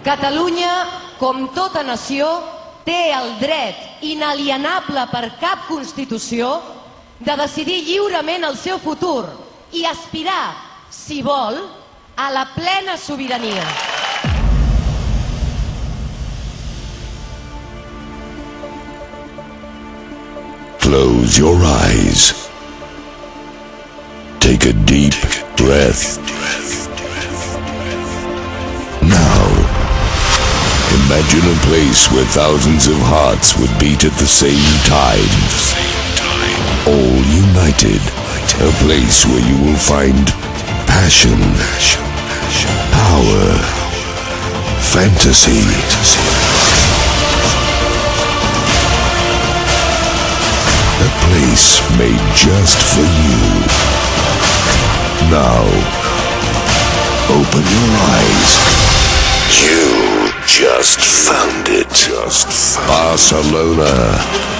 Catalunya, com tota nació, té el dret inalienable per cap Constitució de decidir lliurement el seu futur i aspirar, si vol, a la plena sobirania. Close your eyes. Take a deep breath. Now, imagine a place where thousands of hearts would beat at the same time. All united. A place where you will find passion, power, fantasy. A place made just for you. Now, open your eyes. You just found it. Barcelona.